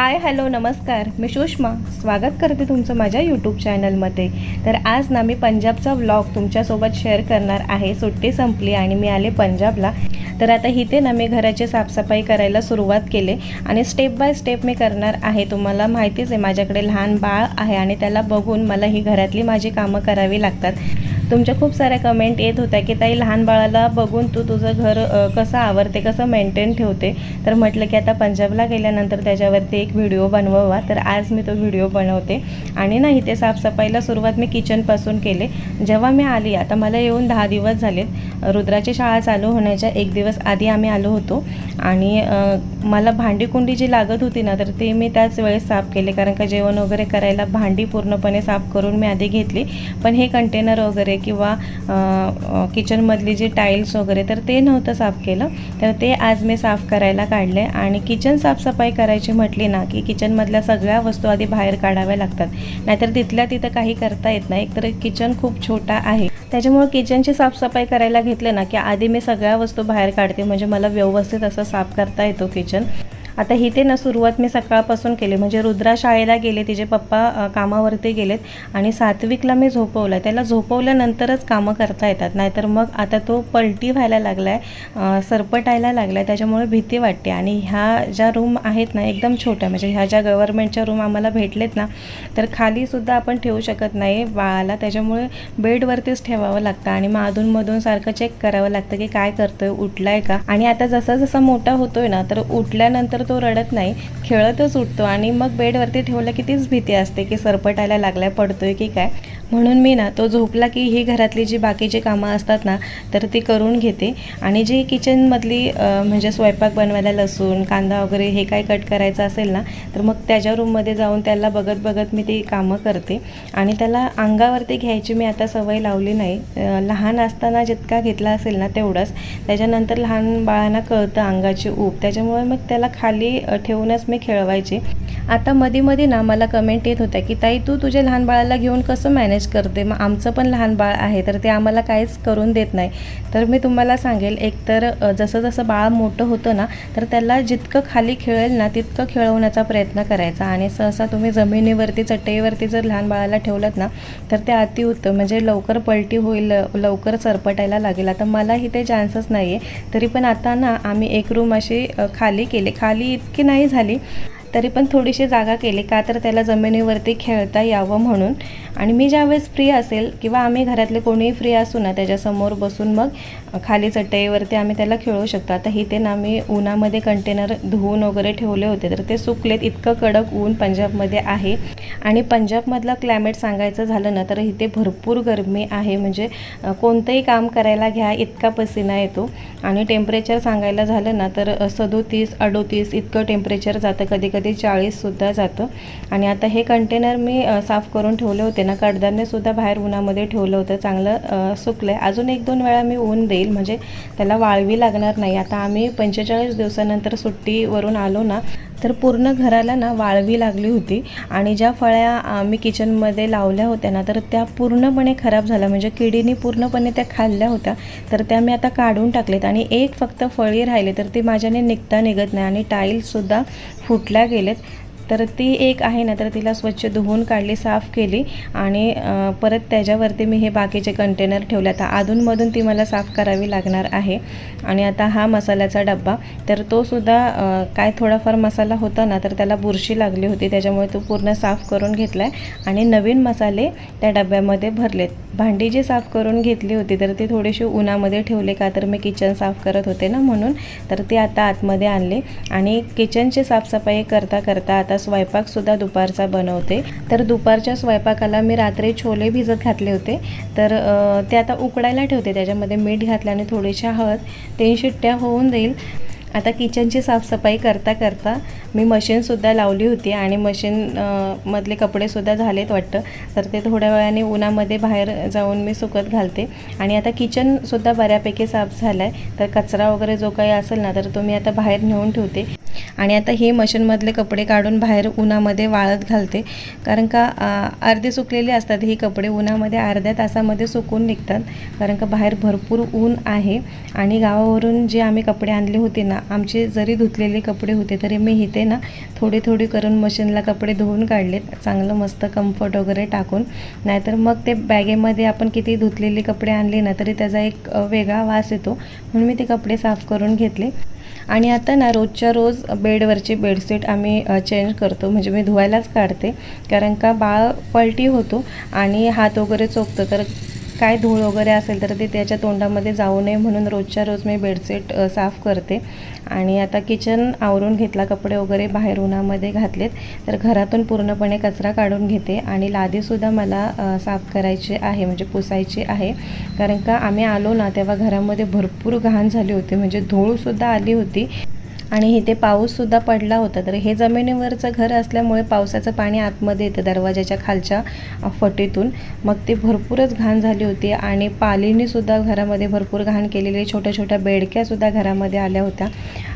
Hi hello नमस्कार, मी सुषमा स्वागत करते तुमचं माझ्या यूट्यूब चॅनलमध्ये। तर आज ना मी पंजाबचा व्लॉग तुमच्यासोबत शेअर करणार आहे। सुट्टी संपली आणि मी आले पंजाबला। तर आता इथे ना मी घराची साफसफाई करायला सुरुवात केली आणि स्टेप बाय स्टेप मी करणार आहे। तुम्हाला माहितीच आहे माझ्याकडे लहान बाळ आहे आणि त्याला बघून मला ही घरातली माझी कामं करावी लागतात। तुमच्या खूप साऱ्या कमेंट येत होत्या की ताई लहान बाळाला बघून तू तुझं घर कसं आवरते, कसं मेंटेन ठेवते। तर म्हटलं की आता पंजाबला गेल्यानंतर त्याच्यावरती एक व्हिडिओ बनवावा। तर आज मी तो व्हिडिओ बनवते आणि ना इथे साफसफाईला सुरुवात मी किचनपासून केले। जेव्हा मी आली, आता मला येऊन 10 दिवस झालेत। रुद्राची शाळा चालू होण्याच्या एक दिवस आधी आम्ही आलो होतो आणि मला भांडीकुंडी जी लागत होती ना, तर ते मी त्याच वेळेस साफ केले, कारण का जेवण वगैरे करायला भांडी पूर्णपणे साफ करून मी आधी घेतली। पण हे कंटेनर वगैरे किंवा किचनमधली जी टाईल्स वगैरे तर ते नव्हतं साफ केलं, तर ते आज मी साफ करायला काढले। आणि किचन साफसफाई करायची म्हटली ना की किचनमधल्या सगळ्या वस्तू आधी बाहेर काढाव्या लागतात, नाहीतर तिथल्या तिथं काही करता येत नाही। एकतर किचन खूप छोटा आहे, त्याच्यामुळे किचनची साफसफाई करायला घेतले ना की आधी मी सगळ्या वस्तू बाहेर काढते, म्हणजे मला व्यवस्थित असं साफ करता येतो किचन। आता इथे ना सुरुवात मी सकाळपासून केली, म्हणजे रुद्रा शाळेला गेले, तिचे पप्पा कामावरती गेलेत आणि सात्विकला मी झोपवलं। त्याला झोपवल्यानंतरच कामं करता येतात, नाहीतर मग आता तो पलटी व्हायला लागला आहे, सरपटायला लागला आहे, त्याच्यामुळे भीती वाटते। आणि ह्या ज्या रूम आहेत ना एकदम छोट्या, म्हणजे ह्या ज्या गव्हर्नमेंटच्या रूम आम्हाला भेटलेत ना, तर खालीसुद्धा आपण ठेवू शकत नाही बाळाला, त्याच्यामुळे बेडवरतीच ठेवावं लागतं आणि मग अधूनमधून सारखं चेक करावं लागतं की काय करतोय, उठलाय का। आणि आता जसा जसा मोठा होतोय ना, तर उठल्यानंतर तो रडत नाही, खेळतच उठतो आणि मग बेडवरती ठेवलं की तीच भीती असते की सरपटायला लागलाय, पडतोय की काय। म्हणून मी ना तो झोपला की ही घरातली जी बाकीची कामं असतात ना, तर ती करून घेते। आणि जी किचनमधली म्हणजे स्वयंपाक बनवायला लसूण कांदा वगैरे हे काय कट करायचं असेल ना, तर मग त्याच्या रूममध्ये जाऊन त्याला बघत बघत मी ती कामं करते। आणि त्याला अंगावरती घ्यायची मी आता सवय लावली नाही, लहान असताना जितका घेतला असेल ना तेवढंच, त्याच्यानंतर लहान बाळांना कळतं अंगाची ऊब, त्याच्यामुळे मग त्याला खाली ठेवूनच मी खेळवायचे। आता मध्ये ना मला कमेंट येत होत्या की ताई तू तुझ्या लहान बाळाला घेऊन कसं मॅनेज करते, मग आमचं पण लहान बाळ आहे तर ते आम्हाला काहीच करून देत नाही। तर मी तुम्हाला सांगेल, एकतर जसं जसं बाळ मोठं होतं ना, तर त्याला जितकं खाली खेळेल ना तितकं खेळवण्याचा प्रयत्न करायचा। आणि सहसा तुम्ही जमिनीवरती चटईवरती जर लहान बाळाला ठेवलं ना, तर ते अतिउत्तम, म्हणजे लवकर पलटी होईल, लवकर सरपटायला लागेल। आता मला इथे चान्सच नाही आहे, तरी पण आता ना आम्ही एक रूम अशी खाली केली, खाली इतकी नाही झाली तरी पण थोडीशी जागा केली, का तर त्याला जमिनीवरती खेळता यावं म्हणून। आणि मी ज्यावेळेस फ्री असेल किंवा आम्ही घरातले कोणीही फ्री असू ना, त्याच्यासमोर बसून मग खाली चटईवरती आम्ही त्याला खेळवू शकतो। आता इथे ना मी उन्हामध्ये कंटेनर धुवून वगैरे ठेवले होते, तर ते सुकलेत, इतकं कडक ऊन पंजाबमध्ये आहे। आणि पंजाबमधलं क्लायमेट सांगायचं झालं ना, तर इथे भरपूर गरमी आहे, म्हणजे कोणतंही काम करायला घ्या इतका पसीना येतो। आणि टेम्परेचर सांगायला झालं ना, तर 37-38 इतकं टेम्परेचर जातं, कधी कधी 40सुद्धा जातं। आणि आता हे कंटेनर मी साफ करून ठेवले होते ना, कडधान्यसुद्धा बाहेर उन्हामध्ये ठेवलं होतं, चांगलं सुकलं आहे। अजून 1-2 वेळा मी ऊन देईल, म्हणजे त्याला वाळवी लागणार नाही। आता आम्ही 45 दिवसानंतर सुट्टीवरून आलो ना, तर पूर्ण घराला ना वाळवी लागली होती। आणि ज्या फळ्या मी किचनमध्ये लावल्या होत्या ना, तर त्या पूर्णपणे खराब झाल्या, म्हणजे किडीने पूर्णपणे त्या खाल्ल्या होत्या, तर त्या मी आता काढून टाकलेत। आणि एक फक्त फळी राहिली, तर ती माझ्याने निघत नाही। आणि टाईल्ससुद्धा फुटल्या गेलेत, तर ती एक आहे ना, तर तिला स्वच्छ धुवून काढली, साफ केली आणि परत त्याच्यावरती मी हे बाकीचे कंटेनर ठेवले। आता अधूनमधून ती मला साफ करावी लागणार आहे। आणि आता हा मसाल्याचा डब्बा, तर तो सुद्धा काय थोडाफार मसाला होता ना, तर त्याला बुरशी लागली होती, त्याच्यामुळे तो पूर्ण साफ करून घेतला आहे आणि नवीन मसाले त्या डब्यामध्ये भरलेत। भांडी जी साफ करून घेतली होती, तर ती थोडीशी उन्हामध्ये ठेवले, का तर मी किचन साफ करत होते ना म्हणून, तर ती आता आतमध्ये आणले। आणि किचनची साफसफाई करता करता आता स्वयंपाकसुद्धा दुपारचा बनवते। तर दुपारच्या स्वयंपाकाला मी रात्री छोले भिजत घातले होते, तर ते आता उकडायला ठेवते, त्याच्यामध्ये मीठ घातल्याने थोडीशी हळद, 3 शिट्ट्या होऊन जाईल। आता किचनची साफसफाई करता करता मी मशीनसुद्धा लावली होती आणि मधले कपडेसुद्धा झालेत वाटतं, तर ते थोड्या वेळाने उन्हामध्ये बाहेर जाऊन मी सुकत घालते। आणि आता किचनसुद्धा बऱ्यापैकी साफ झालं आहे, तर कचरा वगैरे जो काही असेल ना, तर तो मी आता बाहेर नेऊन ठेवते। आणि आता हे मशीनमधले कपडे काढून बाहेर उन्हामध्ये वाळत घालते, कारण का अर्धे सुकलेले असतात ही कपडे उन्हामध्ये अर्ध्या तासामध्ये सुकून निघतात, कारण का बाहेर भरपूर ऊन आहे. आणि गावावरून जे आम्ही कपडे आणले होते ना, आमचे जरी धुतलेले कपडे होते तरी मी इथे ना थोडी करून मशीनला कपडे धुवून काढलेत, चांगलं मस्त कम्फर्ट वगैरे टाकून. नाहीतर मग ते बॅगेमध्ये आपण किती धुतलेले कपडे आणले ना तरी त्याचा एक वेगळा वास येतो, म्हणून मी ते कपडे साफ करून घेतले. आणि आता ना रोजच्या रोज बेडवरची बेडशीट आम्ही चेंज करतो, म्हणजे मी धुवायलाच काढते, कारण का बाळ पलटी होतो आणि हात वगैरे चोखतं, तर काय धूळ वगैरे असेल तर ते त्याच्या तोंडामध्ये जाऊ नये म्हणून रोजच्या रोज मी बेडशीट साफ करते. आणि आता किचन आवरून घेतला, कपडे वगैरे बाहेर उन्हामध्ये घातलेत, तर घरातून पूर्णपणे कचरा काढून घेते. आणि लादीसुद्धा मला साफ करायची आहे, म्हणजे पुसायची आहे, कारण का आम्ही आलो ना तेव्हा घरामध्ये भरपूर घाण झाली होती, म्हणजे धूळसुद्धा आली होती. आणि इथे पाऊससुद्धा पडला होता, तर हे जमिनीवरचं घर असल्यामुळे पावसाचं पाणी आतमध्ये येतं दरवाजाच्या खालच्या फटीतून, मग ते भरपूरच घाण झाली होती. आणि पालीनीसुद्धा घरामध्ये भरपूर घाण केलेली, छोट्या बेडक्यासुद्धा घरामध्ये आल्या होत्या.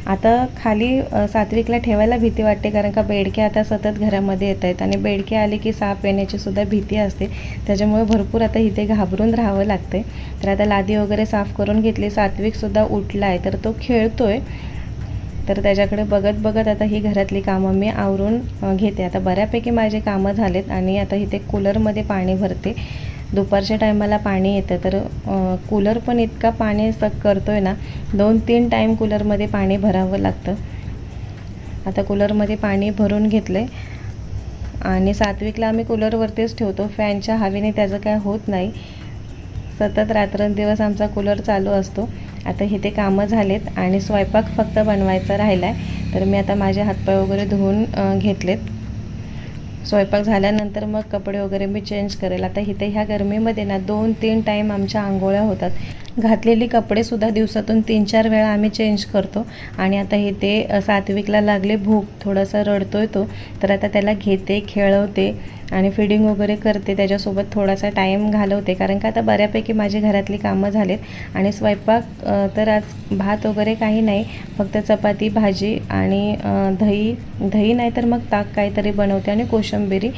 आता खाली सात्विकला ठेवायला भीती वाटते, कारण का बेडके आता सतत घरामध्ये येत आहेत आणि बेडके आले की साप येण्याचीसुद्धा भीती असते, त्याच्यामुळे भरपूर आता इथे घाबरून राहावं लागते. तर आता लादी वगैरे साफ करून घेतली. सात्विकसुद्धा उठला आहे, तर तो खेळतो आहे, तर त्याच्याकडे बघत आता ही घरातली कामं मी आवरून घेते. आता बऱ्यापैकी माझे कामं झालेत आणि आता इथे कूलरमध्ये पाणी भरते. दुपारच्या टायमाला पाणी येतं, तर कूलर पण इतका पाणी करतो आहे ना, 2-3 टाईम कूलरमध्ये पाणी भरावं लागतं. आता कूलरमध्ये पाणी भरून घेतलं आहे. आणि सात्विकला आम्ही कूलरवरतीच ठेवतो, फॅनच्या हवेने त्याचं काय होत नाही, सतत रात्रंदिवस आमचा कूलर चालू असतो. आता इथे कामं झालेत आणि स्वयंपाक फक्त बनवायचा राहिला आहे, तर मी आता माझे हातपाय वगैरे धुवून घेतलेत. स्वयंपाक झाल्यानंतर मग कपडे वगैरे मी चेंज करेल. आता इथे ह्या गरमीमध्ये ना 2-3 टाईम आमच्या आंघोळ्या होतात. घातलेली कपडेसुद्धा दिवसातून 3-4 वेळा आम्ही चेंज करतो. आणि आता इथे सात्विकला लागले भूक, थोडासा रडतोय तो, तर आता त्याला घेते, खेळवते आणि फीडिंग वगैरे करते, त्याच्यासोबत थोडासा टाईम घालवते, कारण का आता बऱ्यापैकी माझी घरातली कामं झालेत. आणि स्वयंपाक तर आज भात वगैरे काही नाही, फक्त चपाती, भाजी आणि दही नाही तर मग ताक काहीतरी बनवते आणि कोशिंबिरी.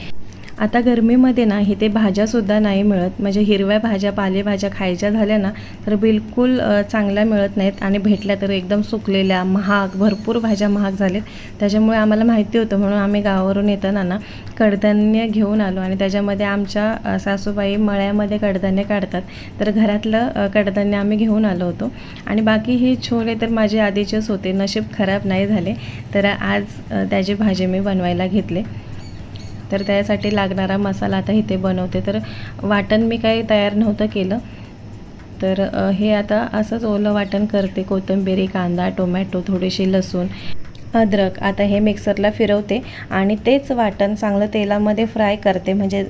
आता गरमीमध्ये ना इथे भाज्यासुद्धा नाही मिळत, म्हणजे हिरव्या भाज्या, पालेभाज्या खायच्या झाल्या ना तर बिलकुल चांगल्या मिळत नाहीत, आणि भेटल्या तर एकदम सुकलेल्या, महाग, भरपूर भाज्या महाग झालेत. त्याच्यामुळे आम्हाला माहिती होतं, म्हणून आम्ही गावावरून येताना ना कडधान्य घेऊन आलो. आणि त्याच्यामध्ये आमच्या सासूबाई मळ्यामध्ये कडधान्य काढतात, तर घरातलं कडधान्य आम्ही घेऊन आलो होतो. आणि बाकी हे छोले तर माझे आधीचेच होते, नशीब खराब नाही झाले, तर आज त्याची भाजी मी बनवायला घेतले. तर त्यासाठी लागणारा मसाला आता इथे बनवते. तर वाटण मी काही तयार नव्हतं केलं, तर हे आता असंच ओलं वाटण करते. कोथिंबीर, कांदा, टोमॅटो, थोडीशी लसूण, अद्रक. आता हे मिक्सरला फिरवते आणि तेच वाटण चांगलं तेलामध्ये फ्राय करते, म्हणजे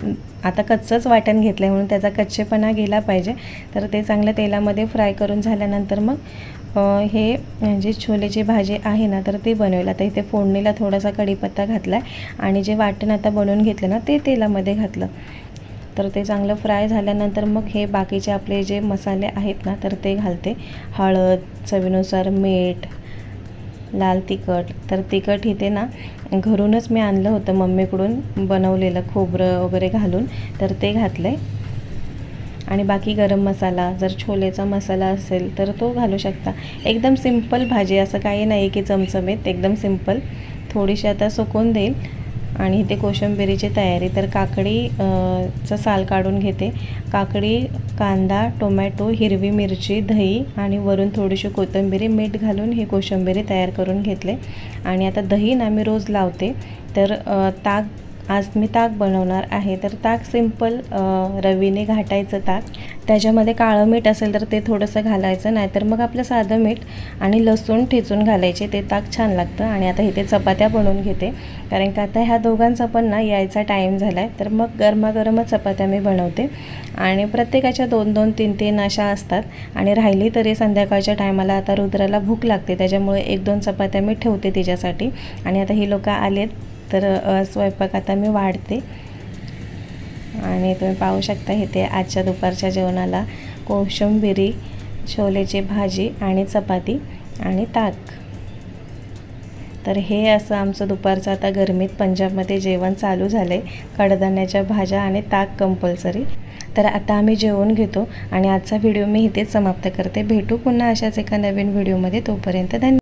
आता कच्चंच वाटण घेतलं आहे म्हणून त्याचा कच्चेपणा गेला पाहिजे. तर ते चांगलं तेलामध्ये फ्राय करून झाल्यानंतर मग हे जे छोलेची भाजी आहे ना तर ते बनवेल. आता इथे फोडणीला थोडासा कढीपत्ता घातला आहे आणि जे वाटण आता बनवून घेतलं ना ते तेलामध्ये घातलं. तर ते चांगलं फ्राय झाल्यानंतर मग हे बाकीचे आपले जे मसाले आहेत ना तर ते घालते. हळद, चवीनुसार मीठ, लाल तिखट. तर तिखट इथे ना घरूनच मी आणलं होतं मम्मीकडून बनवलेलं, खोबरं वगैरे घालून, तर ते घातलं आहे. आणि बाकी गरम मसाला, जर छोलेचा मसाला असेल तर तो घालू शकता. एकदम सिंपल भाजी, असं काही नाही की चमचमीत, एकदम सिंपल. थोडीशी आता सुकवून देईल. आणि इथे कोशिंबिरीची तयारी. तर काकडी साल काढून घेते. काकडी, कांदा, टोमॅटो, हिरवी मिरची, दही आणि वरून थोडीशी कोथिंबीर, मीठ घालून ही कोशिंबिरी तयार करून घेतले. आणि आता दही ना मी रोज लावते. तर आज मी ताक बनवणार आहे. तर ताक सिंपल रवीने घाटायचं ताक, त्याच्यामध्ये काळं मीठ असेल तर ते थोडंसं घालायचं, नाहीतर मग आपलं साधं मीठ आणि लसूण ठेचून घालायचे, ते ताक छान लागतं. आणि आता इथे चपात्या बनवून घेते, कारण का आता ह्या दोघांचा पण ना यायचा टाईम झाला आहे. तर मग गरमागरमच चपात्या मी बनवते आणि प्रत्येकाच्या 2-2, 3-3 अशा असतात. आणि राहिली तरी संध्याकाळच्या टायमाला आता रुद्राला भूक लागते, त्याच्यामुळे 1-2 चपात्या मी ठेवते तिच्यासाठी. आणि आता ही लोकं आलेत तर स्वयंपाक आता मी वाढते. आणि तुम्ही पाहू शकता इथे आजच्या दुपारच्या जेवणाला कोशिंबिरी, छोलेची भाजी आणि चपाती आणि ताक. तर हे असं आमचं दुपारचं आता गरमीत पंजाबमध्ये जेवण चालू झालं आहे. कडधान्याच्या भाज्या आणि ताक कंपल्सरी. तर आता आम्ही जेवण घेतो आणि आजचा व्हिडिओ मी इथेच समाप्त करते. भेटू पुन्हा अशाच एका नवीन व्हिडिओमध्ये. तोपर्यंत धन्यवाद.